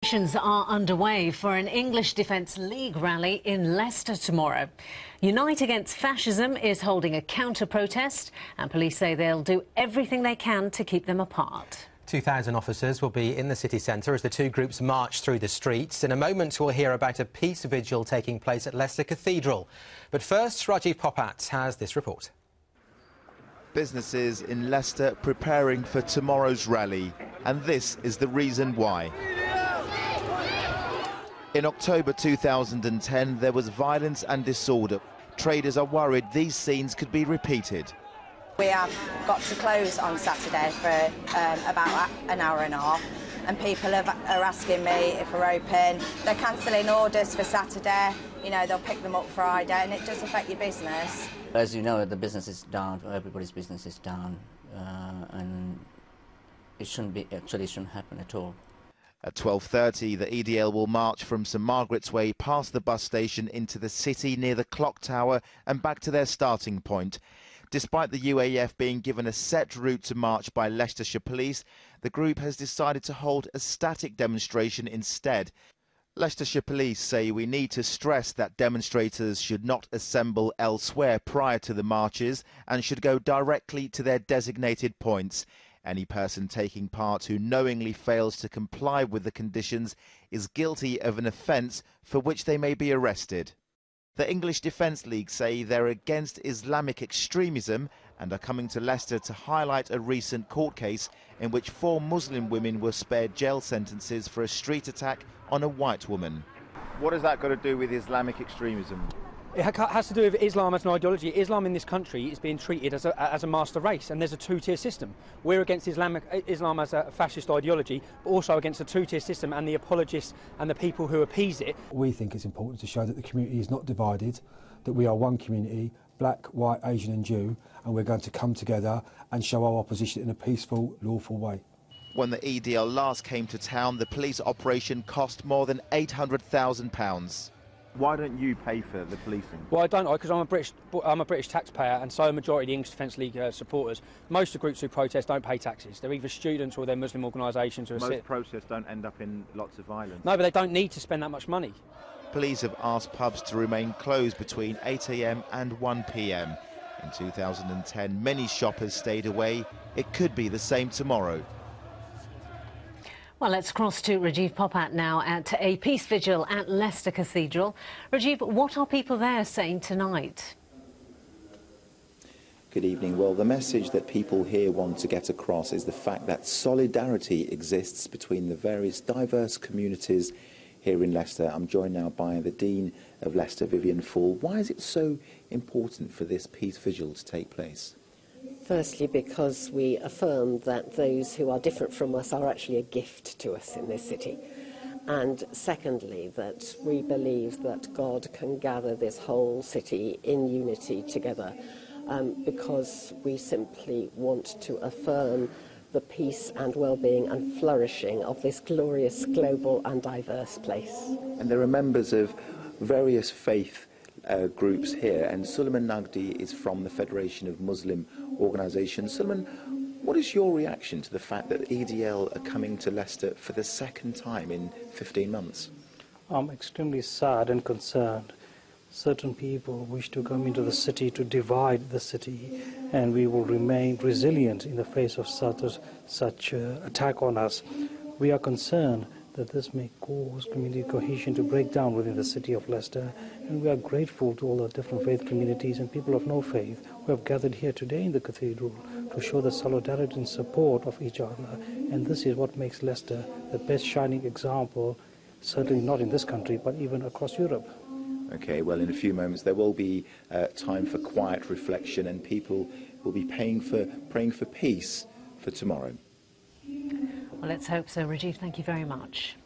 Preparations are underway for an English Defence League rally in Leicester tomorrow. Unite Against Fascism is holding a counter-protest, and police say they'll do everything they can to keep them apart. 2,000 officers will be in the city centre as the two groups march through the streets. In a moment, we'll hear about a peace vigil taking place at Leicester Cathedral. But first, Rajiv Popat has this report. Businesses in Leicester preparing for tomorrow's rally, and this is the reason why. In October 2010, there was violence and disorder. Traders are worried these scenes could be repeated. We have got to close on Saturday for about an hour and a half, and people are asking me if we're open. They're cancelling orders for Saturday, you know, they'll pick them up Friday, and it does affect your business. As you know, the business is down, everybody's business is down, and it shouldn't happen at all. At 12:30, the EDL will march from St Margaret's Way past the bus station into the city near the clock tower and back to their starting point. Despite the UAF being given a set route to march by Leicestershire Police, the group has decided to hold a static demonstration instead. Leicestershire Police say we need to stress that demonstrators should not assemble elsewhere prior to the marches and should go directly to their designated points. Any person taking part who knowingly fails to comply with the conditions is guilty of an offence for which they may be arrested. The English Defence League say they're against Islamic extremism and are coming to Leicester to highlight a recent court case in which 4 Muslim women were spared jail sentences for a street attack on a white woman. What has that got to do with Islamic extremism? It has to do with Islam as an ideology. Islam in this country is being treated as a master race, and there's a two-tier system. We're against Islam as a fascist ideology, but also against a two-tier system and the apologists and the people who appease it. We think it's important to show that the community is not divided, that we are one community, black, white, Asian and Jew, and we're going to come together and show our opposition in a peaceful, lawful way. When the EDL last came to town, the police operation cost more than £800,000. Why don't you pay for the policing? Well, I don't, because I'm a British taxpayer, and so a majority of the English Defence League supporters. Most of the groups who protest don't pay taxes. They're either students or they're Muslim organisations. Most protests don't end up in lots of violence. No, but they don't need to spend that much money. Police have asked pubs to remain closed between 8 AM and 1 PM. In 2010, many shoppers stayed away. It could be the same tomorrow. Well, let's cross to Rajiv Popat now at a peace vigil at Leicester Cathedral. Rajiv, what are people there saying tonight? Good evening. Well, the message that people here want to get across is the fact that solidarity exists between the various diverse communities here in Leicester. I'm joined now by the Dean of Leicester, Vivian Fall. Why is it so important for this peace vigil to take place? Firstly, because we affirm that those who are different from us are actually a gift to us in this city. And secondly, that we believe that God can gather this whole city in unity together, because we simply want to affirm the peace and well-being and flourishing of this glorious, global and diverse place. And there are members of various faith groups here, and Suleiman Nagdi is from the Federation of Muslim Organisations. Suleiman, what is your reaction to the fact that EDL are coming to Leicester for the second time in 15 months? I'm extremely sad and concerned. Certain people wish to come into the city to divide the city, and we will remain resilient in the face of such attack on us. We are concerned that this may cause community cohesion to break down within the city of Leicester, and we are grateful to all the different faith communities and people of no faith who have gathered here today in the cathedral to show the solidarity and support of each other. And this is what makes Leicester the best shining example, certainly not in this country, but even across Europe. Okay, well, in a few moments there will be time for quiet reflection, and people will be praying for peace for tomorrow. Well, let's hope so. Rajiv, thank you very much.